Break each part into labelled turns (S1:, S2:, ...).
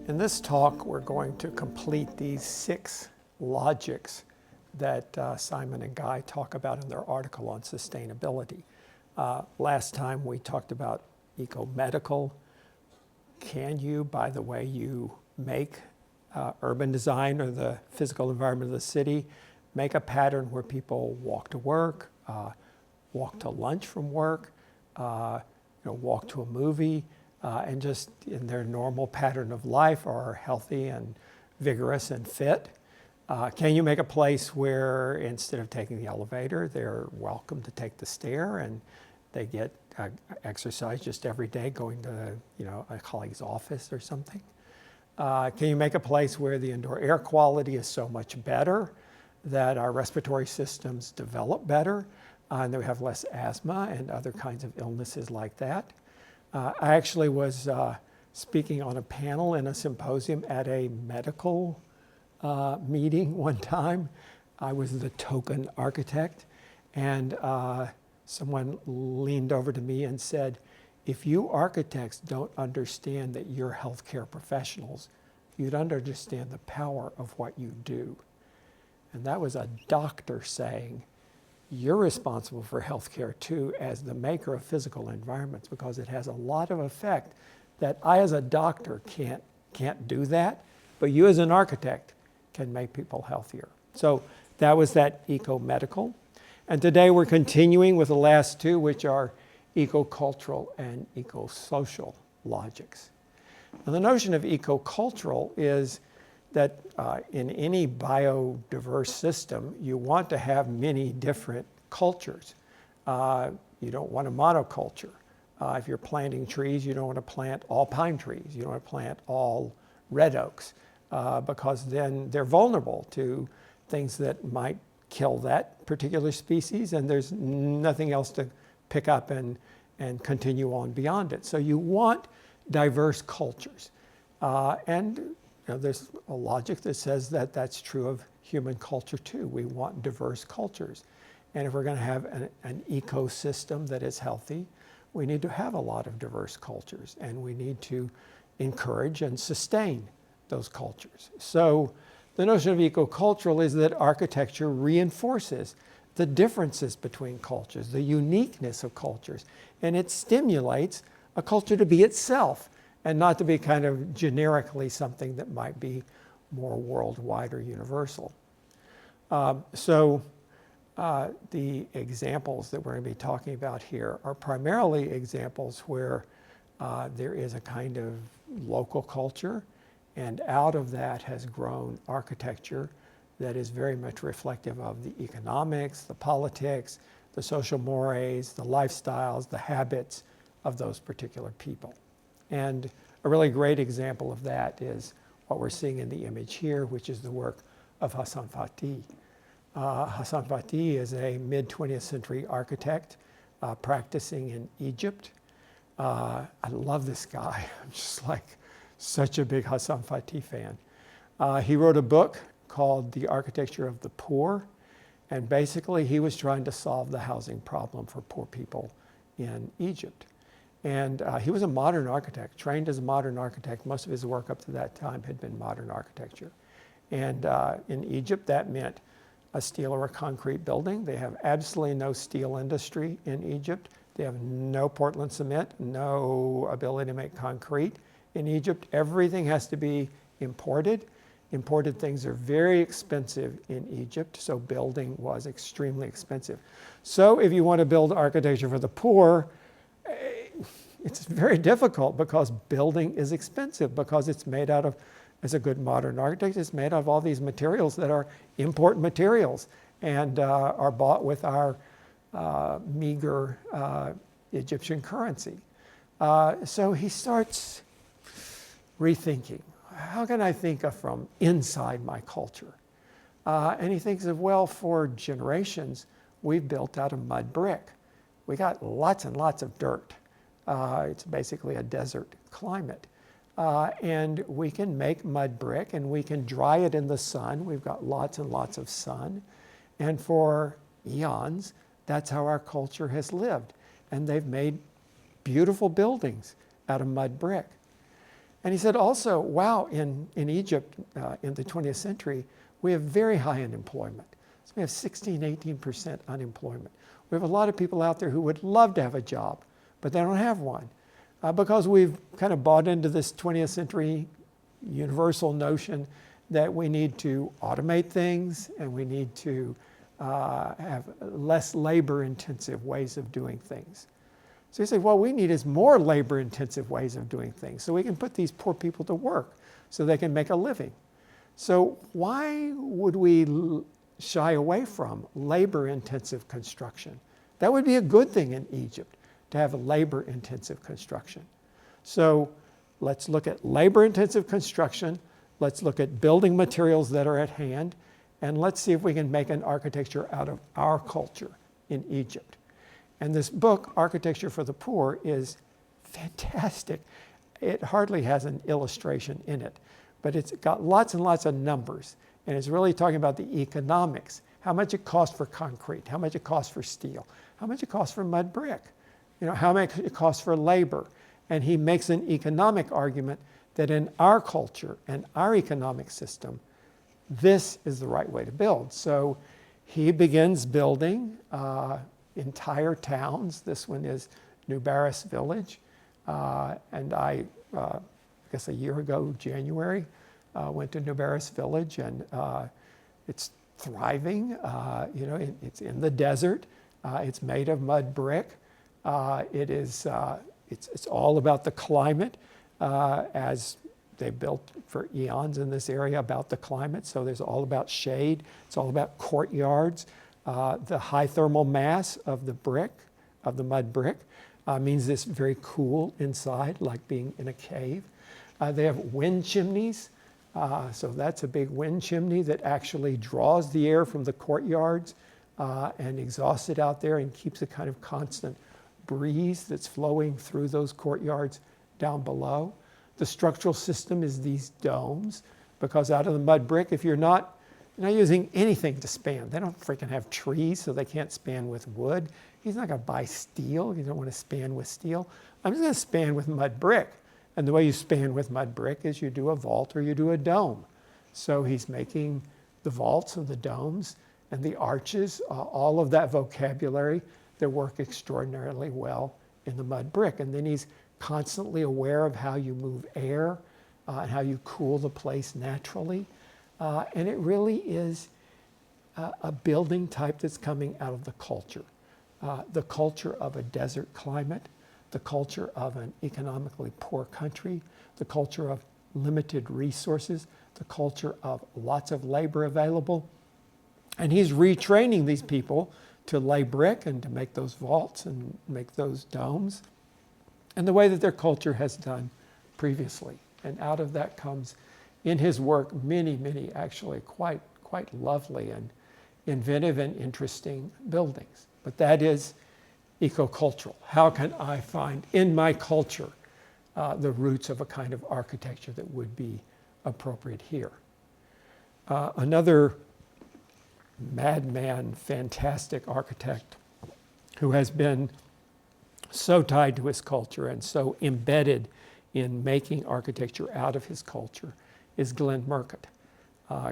S1: In this talk, we're going to complete these 6 logics that Simon and Guy talk about in their article on sustainability. Last time we talked about eco-medical. Can you, by the way you make urban design or the physical environment of the city, make a pattern where people walk to work, walk to lunch from work, walk to a movie, and just in their normal pattern of life are healthy and vigorous and fit? Can you make a place where instead of taking the elevator, they're welcome to take the stair and they get exercise just every day going to a colleague's office or something? Can you make a place where the indoor air quality is so much better that our respiratory systems develop better and that we have less asthma and other kinds of illnesses like that? I actually was speaking on a panel in a symposium at a medical meeting one time. I was the token architect, and someone leaned over to me and said, if you architects don't understand that you're healthcare professionals, you'd understand the power of what you do. And that was a doctor saying, you're responsible for healthcare too as the maker of physical environments, because it has a lot of effect that I as a doctor can't do that, but you as an architect can make people healthier. So that was that eco-medical. And today we're continuing with the last 2, which are eco-cultural and eco-social logics. Now, the notion of eco-cultural is that in any biodiverse system, you want to have many different cultures. You don't want a monoculture. If you're planting trees, you don't want to plant all pine trees. You don't want to plant all red oaks because then they're vulnerable to things that might kill that particular species, and there's nothing else to pick up and continue on beyond it. So you want diverse cultures. There's a logic that says that that's true of human culture too. We want diverse cultures. And if we're going to have an ecosystem that is healthy, we need to have a lot of diverse cultures, and we need to encourage and sustain those cultures. So the notion of eco-cultural is that architecture reinforces the differences between cultures, the uniqueness of cultures, and it stimulates a culture to be itself and not to be kind of generically something that might be more worldwide or universal. The examples that we're going to be talking about here are primarily examples where there is a kind of local culture, and out of that has grown architecture that is very much reflective of the economics, the politics, the social mores, the lifestyles, the habits of those particular people. And a really great example of that is what we're seeing in the image here, which is the work of Hassan Fatih. Hassan Fatih is a mid-20th century architect practicing in Egypt. I love this guy. I'm just like such a big Hassan Fatih fan. He wrote a book called The Architecture of the Poor, and basically he was trying to solve the housing problem for poor people in Egypt. And he was a modern architect, trained as a modern architect. Most of his work up to that time had been modern architecture. And in Egypt, that meant a steel or a concrete building. They have absolutely no steel industry in Egypt. They have no Portland cement, no ability to make concrete. In Egypt, everything has to be imported. Imported things are very expensive in Egypt, so building was extremely expensive. So if you want to build architecture for the poor, it's very difficult because building is expensive, because it's made out of, as a good modern architect, it's made out of all these materials that are import materials and are bought with our meager Egyptian currency. So he starts rethinking, how can I think of from inside my culture? And he thinks of, well, for generations, we've built out of mud brick. We got lots and lots of dirt. It's basically a desert climate. And we can make mud brick and we can dry it in the sun. We've got lots and lots of sun. And for eons, that's how our culture has lived. And they've made beautiful buildings out of mud brick. And he said also, wow, in Egypt in the 20th century, we have very high unemployment. So we have 16, 18% unemployment. We have a lot of people out there who would love to have a job, but they don't have one because we've kind of bought into this 20th century universal notion that we need to automate things and we need to have less labor-intensive ways of doing things. So you say, well, we need is more labor-intensive ways of doing things so we can put these poor people to work so they can make a living. So why would we shy away from labor-intensive construction? That would be a good thing in Egypt, to have a labor-intensive construction. So let's look at labor-intensive construction, let's look at building materials that are at hand, and let's see if we can make an architecture out of our culture in Egypt. And this book, Architecture for the Poor, is fantastic. It hardly has an illustration in it, but it's got lots and lots of numbers. And it's really talking about the economics, how much it costs for concrete, how much it costs for steel, how much it costs for mud brick, how much it costs for labor. And he makes an economic argument that in our culture and our economic system, this is the right way to build. So he begins building entire towns. This one is New Barris Village. And I guess a year ago, January, went to New Barris Village, and it's thriving. It's in the desert. It's made of mud brick. It's all about the climate, as they built for eons in this area about the climate. So there's all about shade. It's all about courtyards. The high thermal mass of the brick, of the mud brick, means it's very cool inside, like being in a cave. They have wind chimneys. So that's a big wind chimney that actually draws the air from the courtyards and exhausts it out there and keeps a kind of constant breeze that's flowing through those courtyards down below. The structural system is these domes, because out of the mud brick, if you're not using anything to span, they don't freaking have trees, so they can't span with wood. He's not going to buy steel. You don't want to span with steel. I'm just going to span with mud brick. And the way you span with mud brick is you do a vault or you do a dome. So he's making the vaults and the domes and the arches, all of that vocabulary that work extraordinarily well in the mud brick. And then he's constantly aware of how you move air and how you cool the place naturally. And it really is a building type that's coming out of the culture of a desert climate, the culture of an economically poor country, the culture of limited resources, the culture of lots of labor available. And he's retraining these people to lay brick and to make those vaults and make those domes, and the way that their culture has done previously. And out of that comes, in his work, many actually quite lovely and inventive and interesting buildings. But that is ecocultural. How can I find in my culture the roots of a kind of architecture that would be appropriate here? Another madman, fantastic architect who has been so tied to his culture and so embedded in making architecture out of his culture is Glenn Murcutt.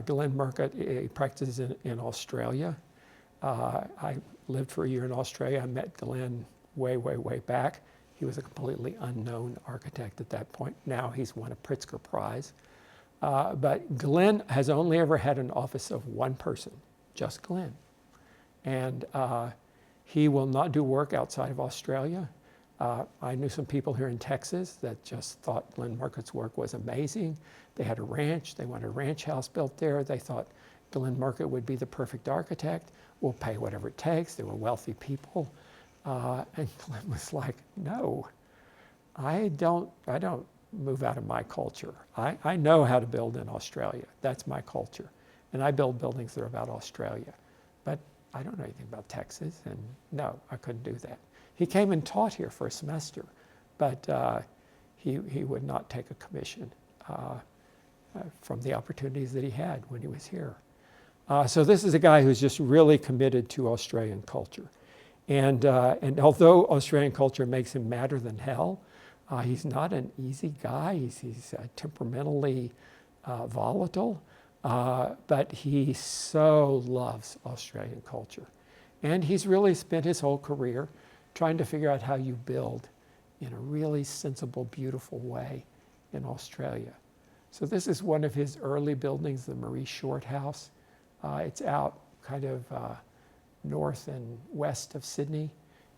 S1: Glenn Murcutt he practices in Australia. I lived for a year in Australia. I met Glenn way back. He was a completely unknown architect at that point. Now he's won a Pritzker Prize. But Glenn has only ever had an office of one person, just Glenn. And he will not do work outside of Australia. I knew some people here in Texas that just thought Glenn Murcutt's work was amazing. They had a ranch. They wanted a ranch house built there. They thought Glenn Murcutt would be the perfect architect. We'll pay whatever it takes. They were wealthy people. And Glenn was like, no, I don't move out of my culture. I know how to build in Australia. That's my culture. And I build buildings that are about Australia. But I don't know anything about Texas, and no, I couldn't do that. He came and taught here for a semester, but he would not take a commission from the opportunities that he had when he was here. So this is a guy who's just really committed to Australian culture. And although Australian culture makes him madder than hell, He's not an easy guy. He's temperamentally volatile, but he so loves Australian culture. And he's really spent his whole career trying to figure out how you build in a really sensible, beautiful way in Australia. So this is one of his early buildings, the Marie Short House. It's out kind of north and west of Sydney,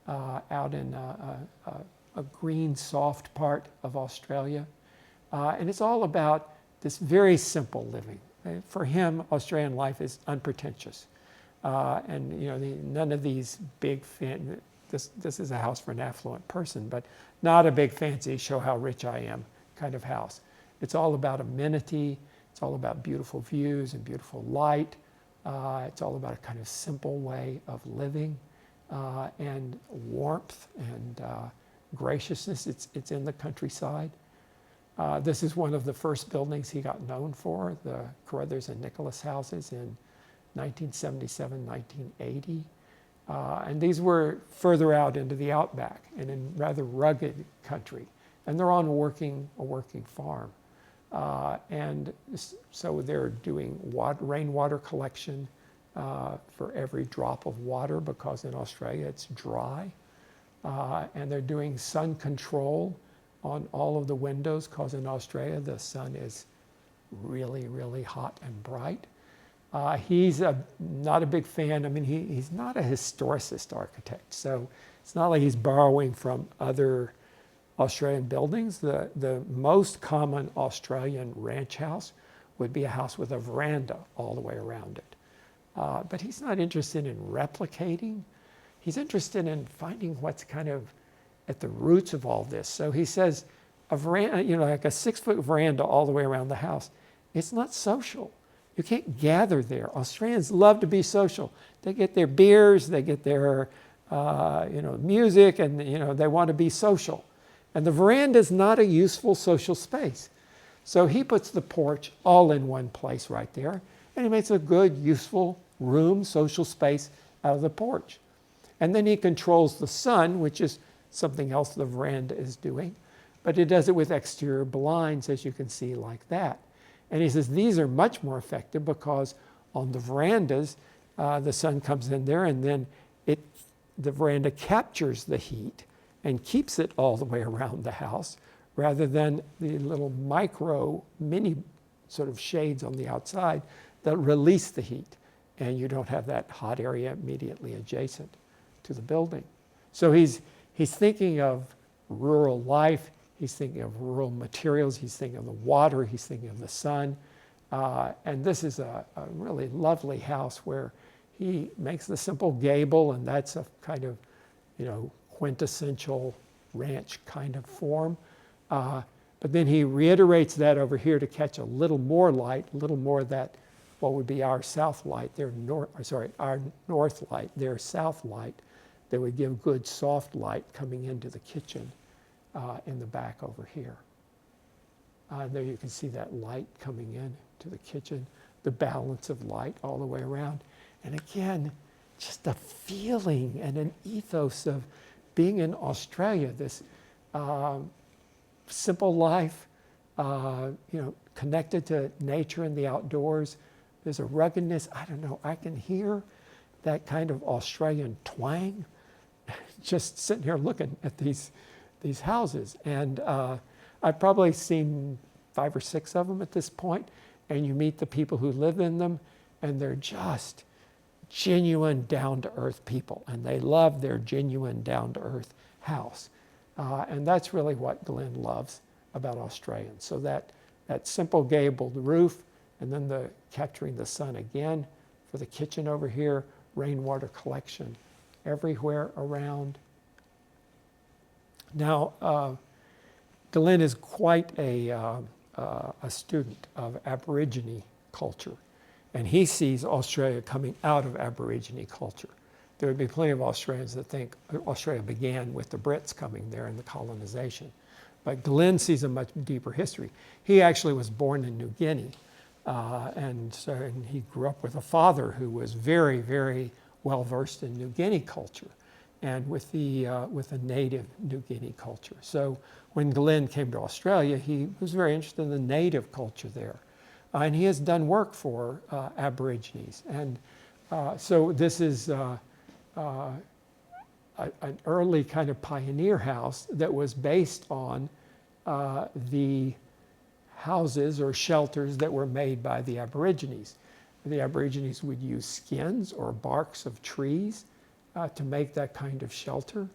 S1: out in a green, soft part of Australia. And it's all about this very simple living. For him, Australian life is unpretentious. And you know, none of these big, this is a house for an affluent person, but not a big fancy, show how rich I am kind of house. It's all about amenity. It's all about beautiful views and beautiful light. It's all about a kind of simple way of living and warmth and graciousness. It's in the countryside. This is one of the first buildings he got known for, the Carruthers and Nicholas houses in 1977, 1980. And these were further out into the outback and in rather rugged country. And they're on a working farm. And so they're doing rainwater collection for every drop of water, because in Australia it's dry. And they're doing sun control on all of the windows, because in Australia the sun is really, really hot and bright. He's not a big fan. I mean, he's not a historicist architect, so it's not like he's borrowing from other Australian buildings. The most common Australian ranch house would be a house with a veranda all the way around it. But he's not interested in replicating. He's interested in finding what's kind of at the roots of all this. So he says a veranda, you know, like a 6-foot veranda all the way around the house, it's not social. You can't gather there. Australians love to be social. They get their beers, they get their music, and they want to be social. And the veranda is not a useful social space. So he puts the porch all in one place right there, and he makes a good, useful room, social space out of the porch. And then he controls the sun, which is something else the veranda is doing, but he does it with exterior blinds, as you can see, like that. And he says these are much more effective because on the verandas, the sun comes in there, and then the veranda captures the heat and keeps it all the way around the house, rather than the little mini sort of shades on the outside that release the heat, and you don't have that hot area immediately adjacent to the building. So he's thinking of rural life. He's thinking of rural materials. He's thinking of the water. He's thinking of the sun. And this is a really lovely house where he makes the simple gable, and that's a kind of, quintessential ranch kind of form. But then he reiterates that over here to catch a little more light, a little more of that, what would be our south light, our north light, their south light, that would give good soft light coming into the kitchen in the back over here. There you can see that light coming in to the kitchen, the balance of light all the way around. And again, just a feeling and an ethos of being in Australia, this simple life, connected to nature and the outdoors. There's a ruggedness. I don't know, I can hear that kind of Australian twang just sitting here looking at these houses. And I've probably seen 5 or 6 of them at this point, and you meet the people who live in them, and they're just genuine down-to-earth people, and they love their genuine down-to-earth house. And that's really what Glenn loves about Australians. So that simple gabled roof, and then the capturing the sun again for the kitchen over here, rainwater collection everywhere around. Now, Glenn is quite a student of Aborigine culture, and he sees Australia coming out of Aborigine culture. There would be plenty of Australians that think Australia began with the Brits coming there and the colonization. But Glenn sees a much deeper history. He actually was born in New Guinea, and he grew up with a father who was very, very well versed in New Guinea culture. and with the native New Guinea culture. So when Glenn came to Australia, he was very interested in the native culture there. And he has done work for Aborigines. And so this is an early kind of pioneer house that was based on the houses or shelters that were made by the Aborigines. The Aborigines would use skins or barks of trees to make that kind of shelter.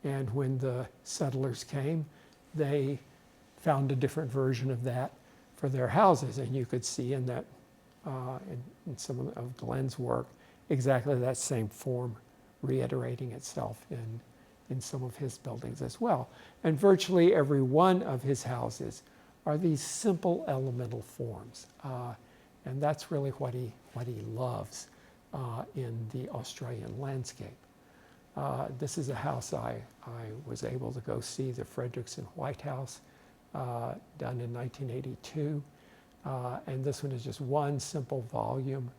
S1: And when the settlers came, they found a different version of that for their houses. And you could see in that, in some of Glenn's work, exactly that same form reiterating itself in some of his buildings as well. And virtually every one of his houses are these simple elemental forms. And that's really what he loves in the Australian landscape. This is a house I was able to go see, the Frederickson White House, done in 1982. And this one is just one simple volume,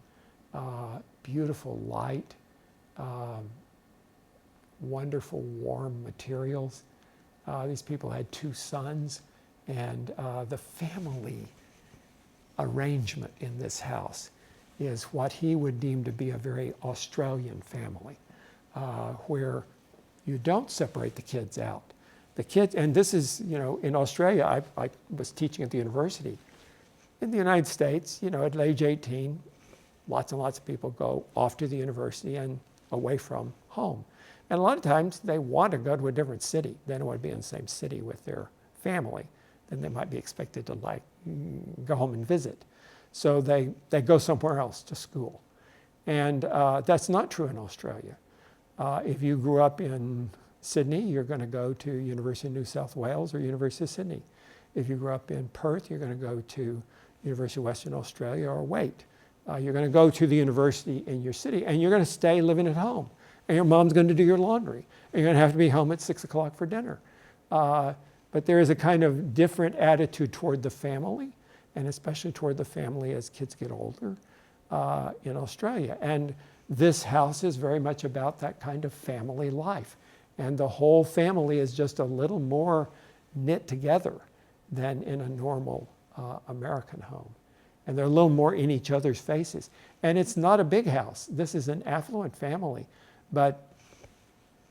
S1: beautiful light, wonderful warm materials. These people had 2 sons, and the family arrangement in this house is what he would deem to be a very Australian family, where you don't separate the kids out. The kids, and this is, in Australia, I was teaching at the university. In the United States, at age 18, lots and lots of people go off to the university and away from home. And a lot of times they want to go to a different city. They don't want to be in the same city with their family. Then they might be expected to go home and visit. So they go somewhere else to school. And that's not true in Australia. If you grew up in Sydney, you're going to go to University of New South Wales or University of Sydney. If you grew up in Perth, you're going to go to University of Western Australia or Wait. You're going to go to the university in your city, and you're going to stay living at home. And your mom's going to do your laundry. And you're going to have to be home at 6 o'clock for dinner. But there is a kind of different attitude toward the family, and especially toward the family as kids get older in Australia. And this house is very much about that kind of family life. And the whole family is just a little more knit together than in a normal American home. And they're a little more in each other's faces. And it's not a big house. This is an affluent family, but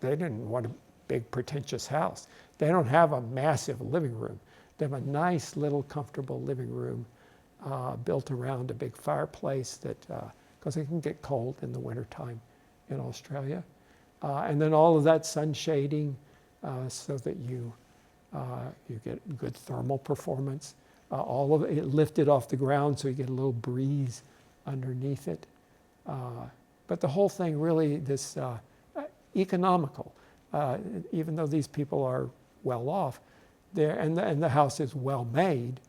S1: they didn't want a big pretentious house. They don't have a massive living room. They have a nice little comfortable living room built around a big fireplace that, because it can get cold in the wintertime in Australia. And then all of that sun shading so that you get good thermal performance. All of it lifted off the ground so you get a little breeze underneath it. But the whole thing really, this economical, even though these people are well off, and the house is well made,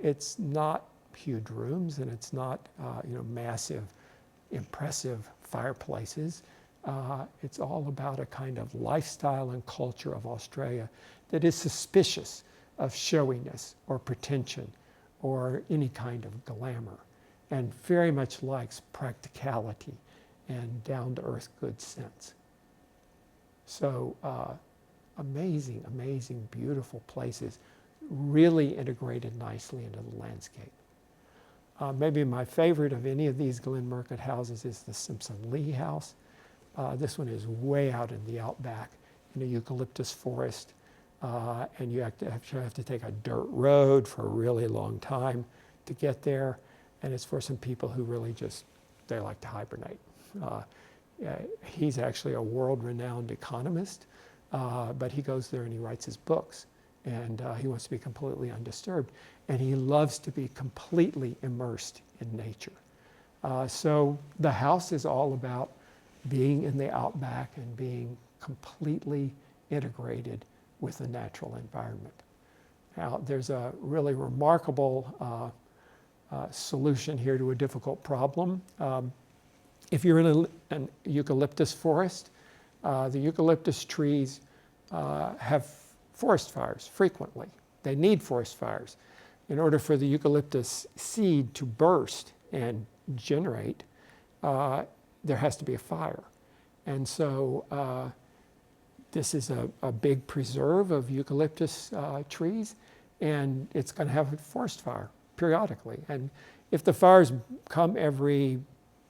S1: it's not huge rooms and it's not massive, impressive fireplaces. It's all about a kind of lifestyle and culture of Australia that is suspicious of showiness or pretension or any kind of glamour, and very much likes practicality and down-to-earth good sense. So amazing, amazing, beautiful places, really integrated nicely into the landscape. Maybe my favorite of any of these Glenmurcutt houses is the Simpson Lee house. This one is way out in the outback in a eucalyptus forest. And you have to take a dirt road for a really long time to get there. And it's for some people who really they like to hibernate. He's actually a world-renowned economist, but he goes there and he writes his books. And he wants to be completely undisturbed. And he loves to be completely immersed in nature. So the house is all about being in the outback and being completely integrated with the natural environment. Now, there's a really remarkable solution here to a difficult problem. If you're in an eucalyptus forest, the eucalyptus trees have forest fires frequently. They need forest fires. In order for the eucalyptus seed to burst and generate, there has to be a fire. And so this is a big preserve of eucalyptus trees, and it's going to have a forest fire periodically. And if the fires come every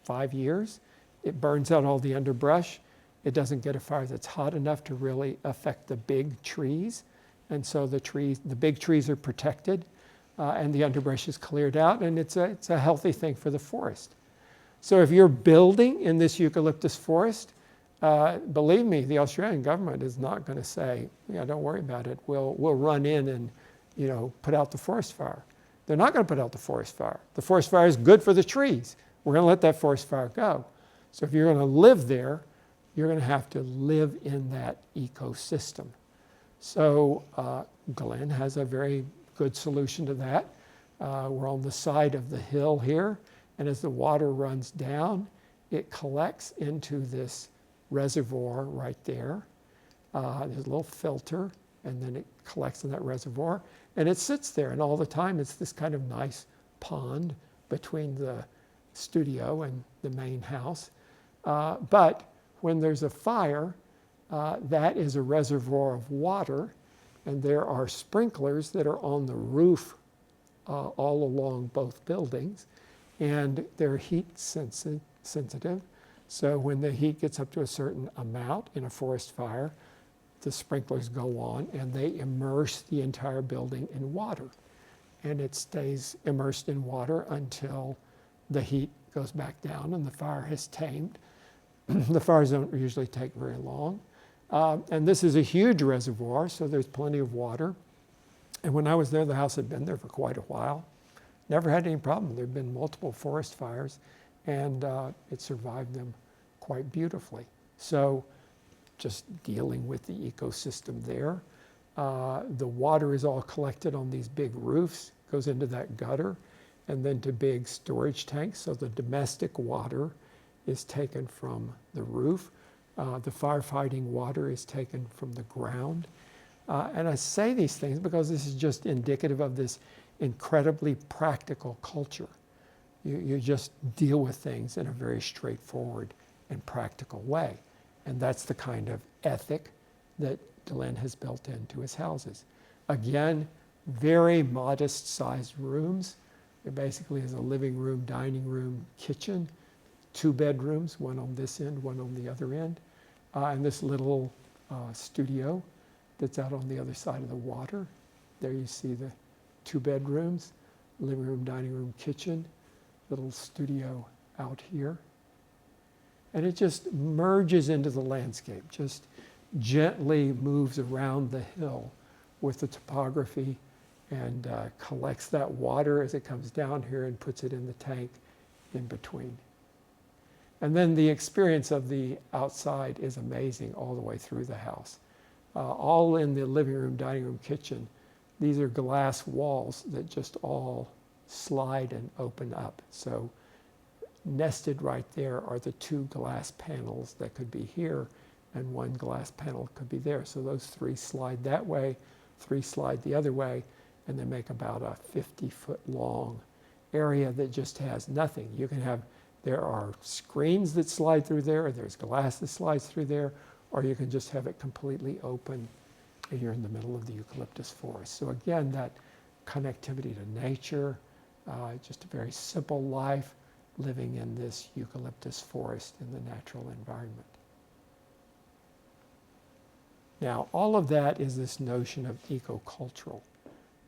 S1: 5 years, it burns out all the underbrush. It doesn't get a fire that's hot enough to really affect the big trees. And so the big trees are protected, and the underbrush is cleared out, and it's a healthy thing for the forest. So if you're building in this eucalyptus forest, believe me, the Australian government is not going to say, yeah, don't worry about it. We'll run in and, put out the forest fire. They're not going to put out the forest fire. The forest fire is good for the trees. We're going to let that forest fire go. So if you're going to live there, you're going to have to live in that ecosystem. So Glen has a very good solution to that. We're on the side of the hill here, and as the water runs down, it collects into this reservoir right there. There's a little filter, and then it collects in that reservoir, and it sits there, and all the time it's this kind of nice pond between the studio and the main house. But when there's a fire, that is a reservoir of water, and there are sprinklers that are on the roof all along both buildings, and they're heat sensitive. So when the heat gets up to a certain amount in a forest fire, the sprinklers go on and they immerse the entire building in water. And it stays immersed in water until the heat goes back down and the fire has tamed. The fires don't usually take very long. And this is a huge reservoir, so there's plenty of water. And when I was there, the house had been there for quite a while. Never had any problem. There had been multiple forest fires, and it survived them quite beautifully. So just dealing with the ecosystem there. The water is all collected on these big roofs, goes into that gutter, and then to big storage tanks. So the domestic water is taken from the roof. The firefighting water is taken from the ground. And I say these things because this is just indicative of this incredibly practical culture. You just deal with things in a very straightforward and practical way. And that's the kind of ethic that Glen has built into his houses. Again, very modest sized rooms. It basically is a living room, dining room, kitchen, 2 bedrooms, one on this end, one on the other end, and this little studio that's out on the other side of the water. There you see the 2 bedrooms, living room, dining room, kitchen, little studio out here. And it just merges into the landscape, just gently moves around the hill with the topography and collects that water as it comes down here and puts it in the tank in between. And then the experience of the outside is amazing all the way through the house. All in the living room, dining room, kitchen, these are glass walls that just all slide and open up. So nested right there are the 2 glass panels that could be here, and 1 glass panel could be there. So those 3 slide that way, 3 slide the other way, and they make about a 50-foot long area that just has nothing. You can have, there are screens that slide through there, there's glass that slides through there, or you can just have it completely open and you're in the middle of the eucalyptus forest. So again, that connectivity to nature, just a very simple life, living in this eucalyptus forest in the natural environment. Now, all of that is this notion of ecocultural.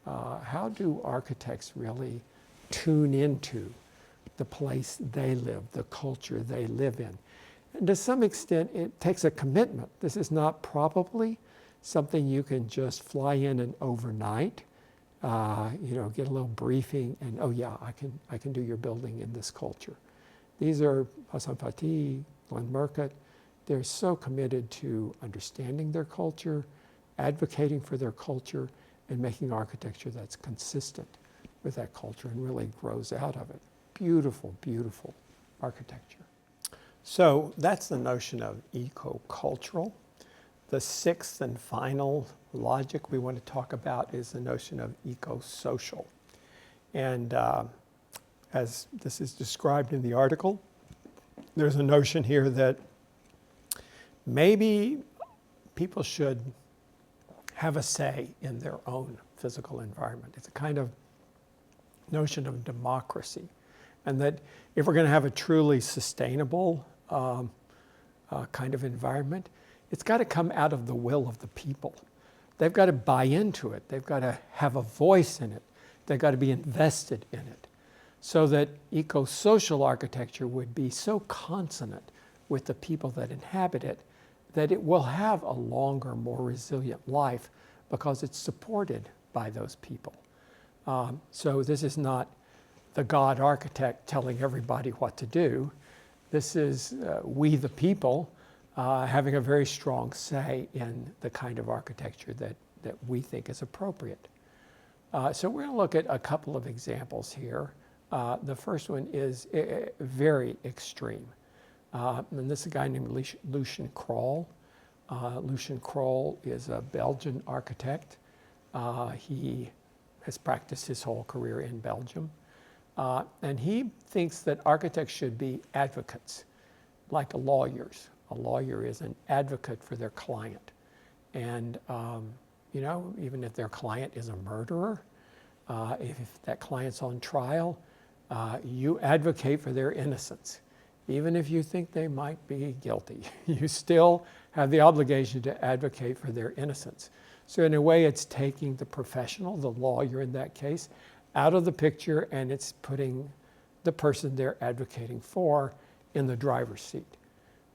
S1: How do architects really tune into the place they live, the culture they live in? And to some extent, it takes a commitment. This is not probably something you can just fly in and overnight. Get a little briefing and, oh yeah, I can do your building in this culture. These are M.I.T, Glen Murcutt. They're so committed to understanding their culture, advocating for their culture, and making architecture that's consistent with that culture and really grows out of it. Beautiful, beautiful architecture. So that's the notion of ecocultural. The 6th and final logic we want to talk about is the notion of ecosocial. And as this is described in the article, there's a notion here that maybe people should have a say in their own physical environment. It's a kind of notion of democracy. And that if we're going to have a truly sustainable kind of environment, it's got to come out of the will of the people. They've got to buy into it. They've got to have a voice in it. They've got to be invested in it. So that eco-social architecture would be so consonant with the people that inhabit it that it will have a longer, more resilient life because it's supported by those people. So this is not the God architect telling everybody what to do. This is we the people having a very strong say in the kind of architecture that we think is appropriate. So we're going to look at a couple of examples here. The first one is very extreme. And this is a guy named Lucien Kroll. Lucien Kroll is a Belgian architect. He has practiced his whole career in Belgium. And he thinks that architects should be advocates, like lawyers. A lawyer is an advocate for their client. And, you know, even if their client is a murderer, if that client's on trial, you advocate for their innocence. Even if you think they might be guilty, you still have the obligation to advocate for their innocence. So in a way, it's taking the professional, the lawyer in that case, out of the picture, and it's putting the person they're advocating for in the driver's seat.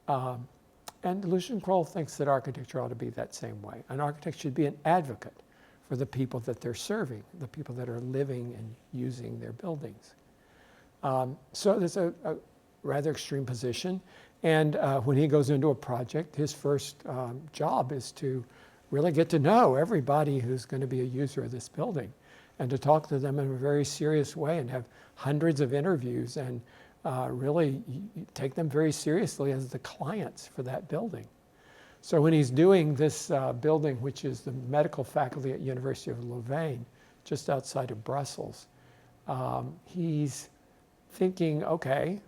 S1: And Lucien Kroll thinks that architecture ought to be that same way. An architect should be an advocate for the people that they're serving, the people that are living and using their buildings. So there's a rather extreme position. And when he goes into a project, his first job is to really get to know everybody who's going to be a user of this building and to talk to them in a very serious way and have hundreds of interviews and really take them very seriously as the clients for that building. So when he's doing this building, which is the medical faculty at University of Louvain, just outside of Brussels, he's thinking, okay,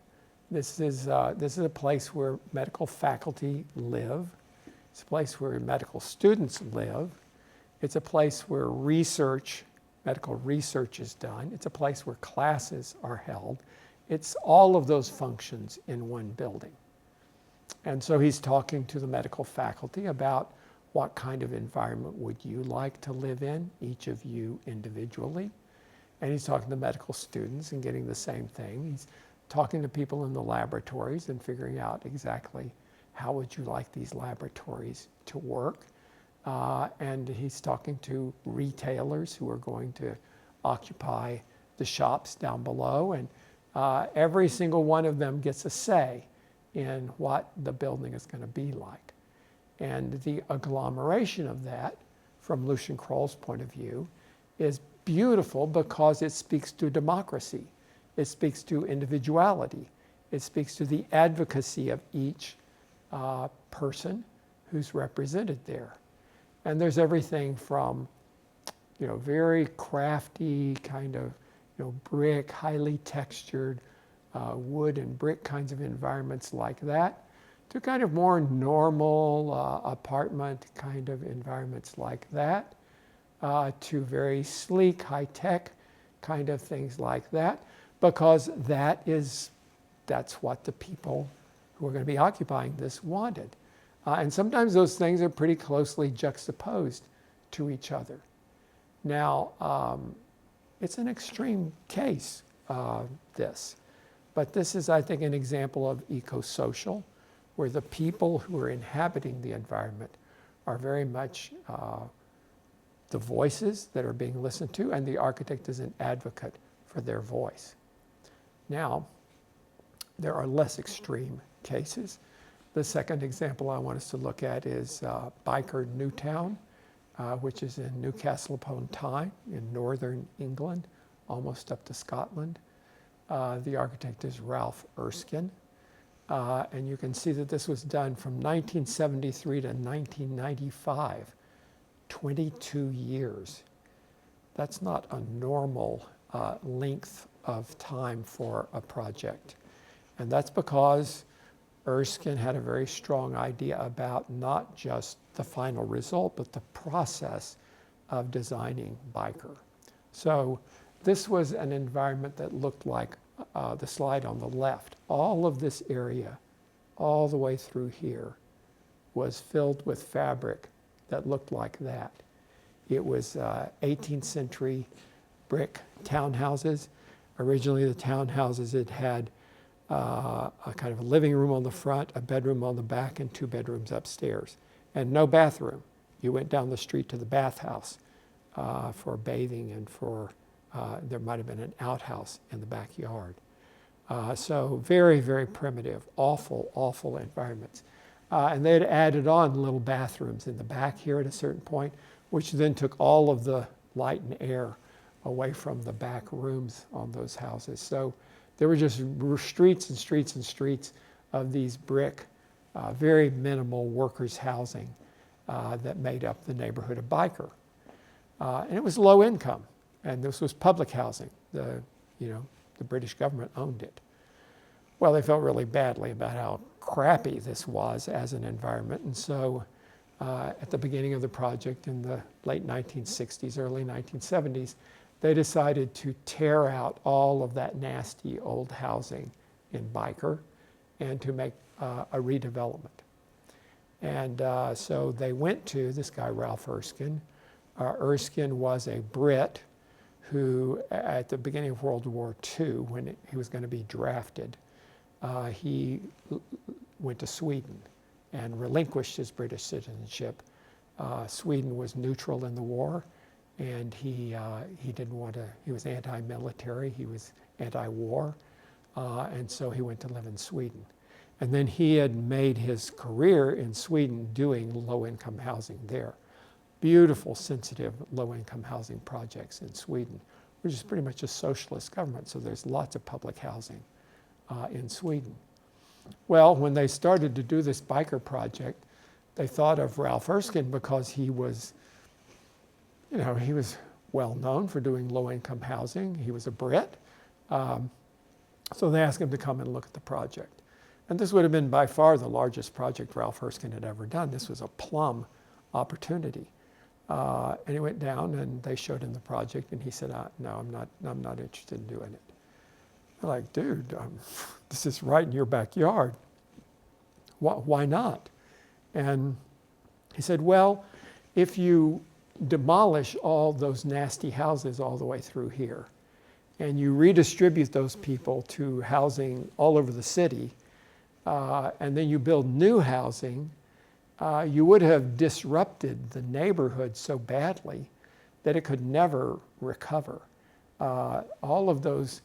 S1: this is a place where medical faculty live. It's a place where medical students live. It's a place where medical research is done. It's a place where classes are held. It's all of those functions in one building. And so he's talking to the medical faculty about what kind of environment would you like to live in, each of you individually. And he's talking to medical students and getting the same thing. He's talking to people in the laboratories and figuring out exactly how would you like these laboratories to work. And he's talking to retailers who are going to occupy the shops down below. And every single one of them gets a say in what the building is going to be like. And the agglomeration of that, from Lucien Kroll's point of view, is beautiful because it speaks to democracy. It speaks to individuality. It speaks to the advocacy of each person who's represented there. And there's everything from, you know, very crafty kind of, you know, brick, highly textured wood and brick kinds of environments like that, to kind of more normal apartment kind of environments like that, to very sleek, high-tech kind of things like that, because that's what the people who are going to be occupying this wanted. And sometimes those things are pretty closely juxtaposed to each other. Now, it's an extreme case, this. But this is, I think, an example of eco-social, where the people who are inhabiting the environment are very much the voices that are being listened to, and the architect is an advocate for their voice. Now, there are less extreme cases. The second example I want us to look at is Byker Newtown, which is in Newcastle upon Tyne in northern England, almost up to Scotland. The architect is Ralph Erskine. And you can see that this was done from 1973 to 1995, 22 years. That's not a normal length of time for a project. And that's because Erskine had a very strong idea about not just the final result, but the process of designing Byker. So this was an environment that looked like the slide on the left. All of this area, all the way through here, was filled with fabric that looked like that. It was 18th century brick townhouses. Originally the townhouses had a kind of a living room on the front, a bedroom on the back, and 2 bedrooms upstairs. And no bathroom. You went down the street to the bathhouse for bathing and for, there might have been an outhouse in the backyard. So very, very primitive, awful, awful environments. And they had added on little bathrooms in the back here at a certain point, which then took all of the light and air away from the back rooms on those houses. So there were just streets and streets and streets of these brick, very minimal workers' housing that made up the neighborhood of Byker. And it was low income, and this was public housing. The British government owned it. Well, they felt really badly about how crappy this was as an environment, and so at the beginning of the project in the late 1960s, early 1970s, they decided to tear out all of that nasty old housing in Byker and to make a redevelopment. And so they went to this guy, Ralph Erskine. Erskine was a Brit who, at the beginning of World War II, when he was going to be drafted, he went to Sweden and relinquished his British citizenship. Sweden was neutral in the war, and he didn't want to, he was anti-military, he was anti-war, and so he went to live in Sweden. And then he had made his career in Sweden doing low-income housing there. Beautiful, sensitive, low-income housing projects in Sweden, which is pretty much a socialist government, so there's lots of public housing in Sweden. Well, when they started to do this Byker project, they thought of Ralph Erskine because he was, he was well known for doing low-income housing. He was a Brit. So they asked him to come and look at the project. And this would have been by far the largest project Ralph Erskine had ever done. This was a plum opportunity. And he went down and they showed him the project and he said, no, I'm not interested in doing it. They're like, dude, this is right in your backyard. Why not? And he said, well, if you demolish all those nasty houses all the way through here and you redistribute those people to housing all over the city, and then you build new housing, you would have disrupted the neighborhood so badly that it could never recover. All of those,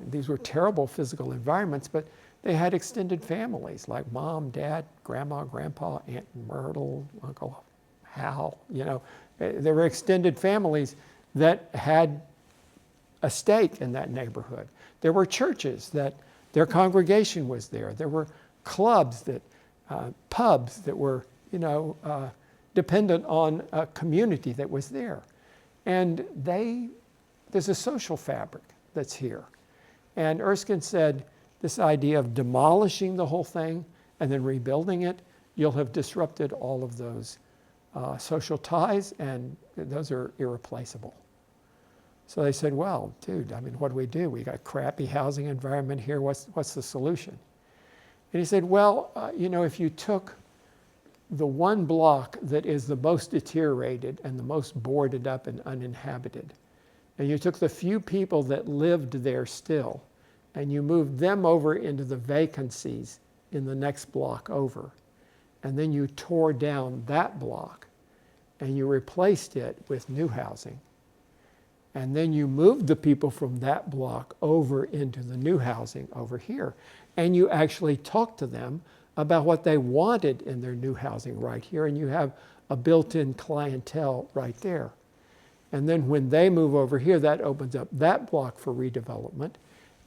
S1: these were terrible physical environments, but they had extended families like mom, dad, grandma, grandpa, Aunt Myrtle, Uncle Hal. There were extended families that had a stake in that neighborhood. There were churches that their congregation was there. There were clubs that, pubs that were, dependent on a community that was there. And there's a social fabric that's here. And Erskine said, this idea of demolishing the whole thing and then rebuilding it, you'll have disrupted all of those social ties, and those are irreplaceable. So they said, well, dude, what do we do? We got a crappy housing environment here. What's the solution? And he said, well, if you took the one block that is the most deteriorated and the most boarded up and uninhabited, and you took the few people that lived there still, and you moved them over into the vacancies in the next block over, and then you tore down that block, and you replaced it with new housing, and then you moved the people from that block over into the new housing over here, and you actually talked to them about what they wanted in their new housing right here, and you have a built-in clientele right there. And then when they move over here, that opens up that block for redevelopment,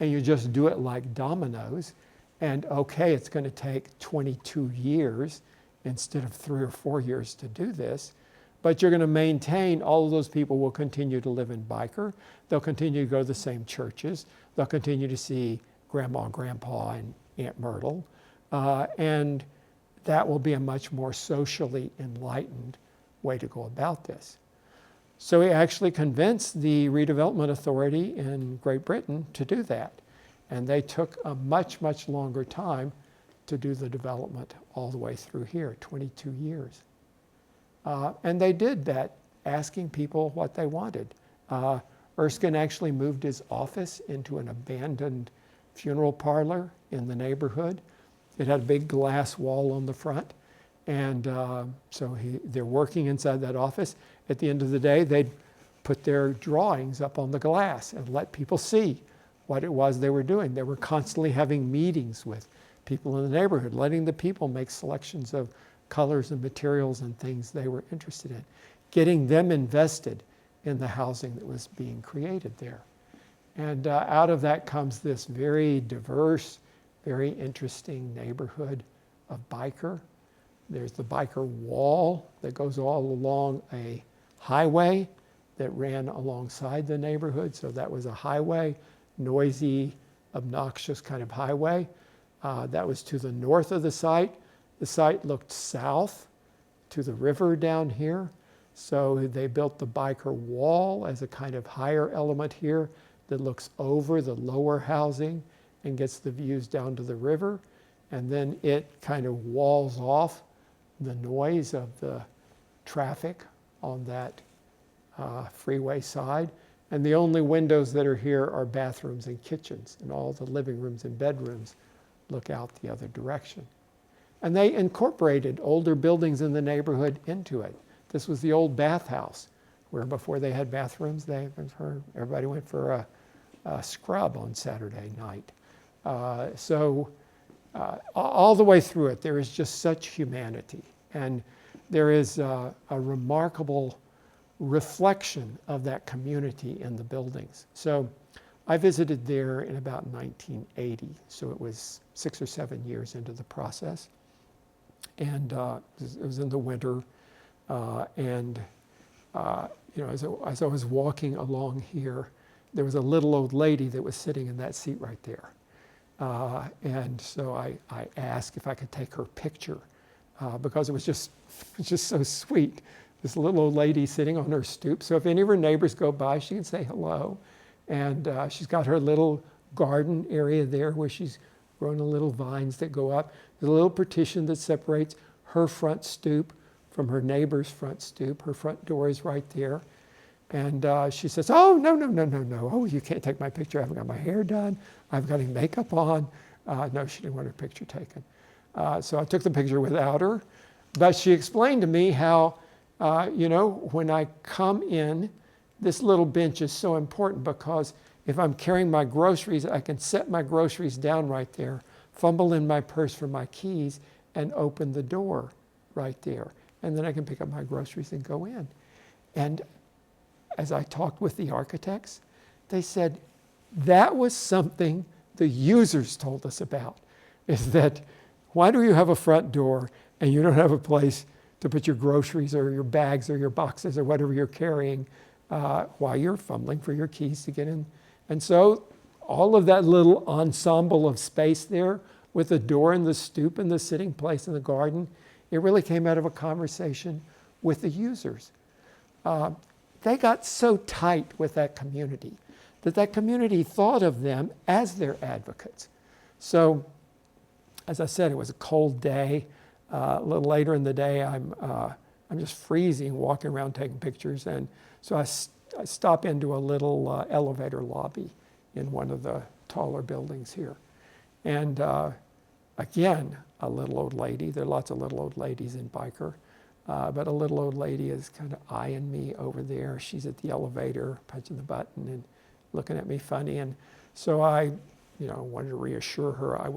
S1: and you just do it like dominoes, and okay, it's going to take 22 years instead of 3 or 4 years to do this, but you're going to maintain all of those people will continue to live in Byker. They'll continue to go to the same churches. They'll continue to see grandma, grandpa, and Aunt Myrtle. And that will be a much more socially enlightened way to go about this. So he actually convinced the Redevelopment Authority in Great Britain to do that. And they took a much, much longer time to do the development all the way through here, 22 years. And they did that, asking people what they wanted. Erskine actually moved his office into an abandoned funeral parlor in the neighborhood. It had a big glass wall on the front. And so they're working inside that office. At the end of the day, they'd put their drawings up on the glass and let people see what it was they were doing. They were constantly having meetings with people in the neighborhood, letting the people make selections of colors and materials and things they were interested in, getting them invested in the housing that was being created there. And out of that comes this very diverse, very interesting neighborhood of biker. There's the biker wall that goes all along a highway that ran alongside the neighborhood. So that was a highway, noisy, obnoxious kind of highway. That was to the north of the site. The site looked south to the river down here. So they built the biker wall as a kind of higher element here that looks over the lower housing and gets the views down to the river. And then it kind of walls off the noise of the traffic on that freeway side. And the only windows that are here are bathrooms and kitchens, and all the living rooms and bedrooms look out the other direction. And they incorporated older buildings in the neighborhood into it. This was the old bathhouse, where before they had bathrooms, everybody went for a scrub on Saturday night. All the way through it, there is just such humanity. And there is a remarkable reflection of that community in the buildings. So I visited there in about 1980. So it was 6 or 7 years into the process. And it was in the winter. As I was walking along here, there was a little old lady that was sitting in that seat right there. And so I asked if I could take her picture because it was just so sweet. This little old lady sitting on her stoop. So if any of her neighbors go by, she can say hello. And she's got her little garden area there where she's grown the little vines that go up. There's a little partition that separates her front stoop from her neighbor's front stoop. Her front door is right there. And she says, oh, no. Oh, you can't take my picture. I haven't got my hair done. I've got any makeup on. No, she didn't want her picture taken. So I took the picture without her. But she explained to me how, when I come in, this little bench is so important because if I'm carrying my groceries, I can set my groceries down right there, fumble in my purse for my keys, and open the door right there. And then I can pick up my groceries and go in. And as I talked with the architects, they said that was something the users told us about, is that why do you have a front door and you don't have a place to put your groceries or your bags or your boxes or whatever you're carrying while you're fumbling for your keys to get in? And so all of that little ensemble of space there with the door and the stoop and the sitting place in the garden, it really came out of a conversation with the users. They got so tight with that community that community thought of them as their advocates. So, as I said, it was a cold day. A little later in the day, I'm just freezing, walking around taking pictures, and so I stop into a little elevator lobby in one of the taller buildings here. And again, a little old lady. There are lots of little old ladies in biker. But a little old lady is kind of eyeing me over there. She's at the elevator, punching the button and looking at me funny. And so I, wanted to reassure her I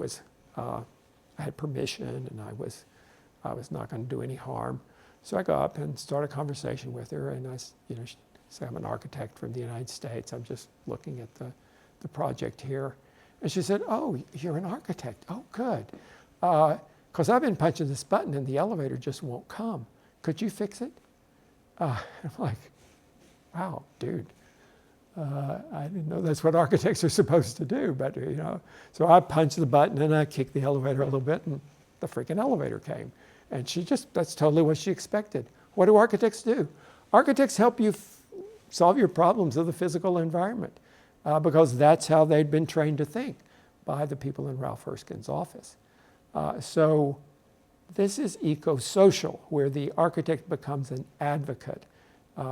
S1: had permission and I was not going to do any harm. So I go up and start a conversation with her. And I, she said, I'm an architect from the United States. I'm just looking at the project here. And she said, oh, you're an architect. Oh, good. Because I've been punching this button and the elevator just won't come. Could you fix it? I'm like, wow, dude. I didn't know that's what architects are supposed to do, but so I punched the button and I kicked the elevator a little bit and the freaking elevator came. And that's totally what she expected. What do architects do? Architects help you solve your problems of the physical environment because that's how they'd been trained to think by the people in Ralph Erskine's office. So this is eco-social, where the architect becomes an advocate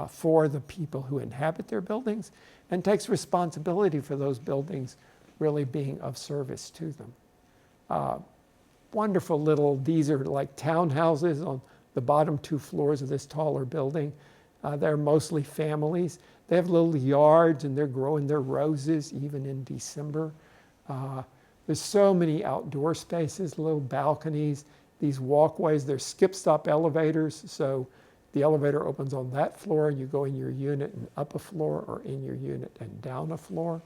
S1: for the people who inhabit their buildings and takes responsibility for those buildings really being of service to them. Wonderful these are like townhouses on the bottom 2 floors of this taller building. They're mostly families. They have little yards and they're growing their roses even in December. There's so many outdoor spaces, little balconies, these walkways. There's skip-stop elevators, so the elevator opens on that floor and you go in your unit and up a floor or in your unit and down a floor.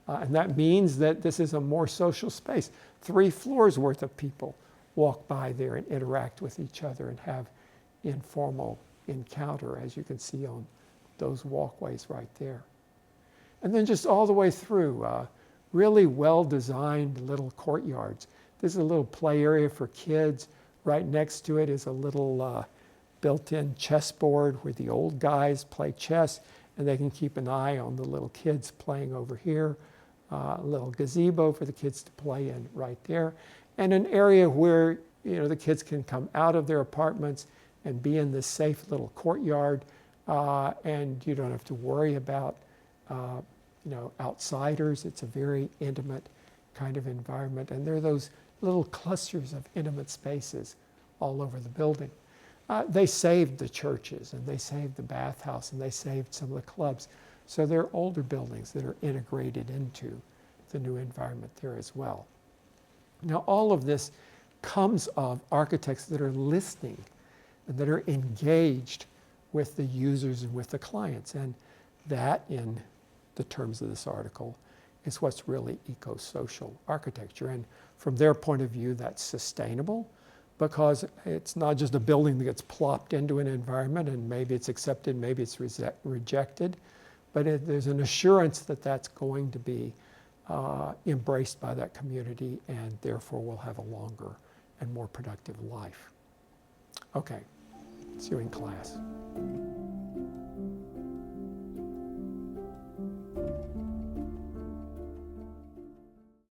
S1: And that means that this is a more social space. 3 floors worth of people walk by there and interact with each other and have informal encounter, as you can see on those walkways right there. And then just all the way through, really well-designed little courtyards. This is a little play area for kids. Right next to it is a little built-in chessboard where the old guys play chess and they can keep an eye on the little kids playing over here. A little gazebo for the kids to play in right there. And an area where the kids can come out of their apartments and be in this safe little courtyard and you don't have to worry about outsiders. It's a very intimate kind of environment. And there are those little clusters of intimate spaces all over the building. They saved the churches and they saved the bathhouse and they saved some of the clubs. So they're older buildings that are integrated into the new environment there as well. Now all of this comes of architects that are listening and that are engaged with the users and with the clients. And that, in the terms of this article, is what's really eco-social architecture. And from their point of view, that's sustainable because it's not just a building that gets plopped into an environment and maybe it's accepted, maybe it's rejected, but there's an assurance that that's going to be embraced by that community and therefore will have a longer and more productive life. Okay, see you in class.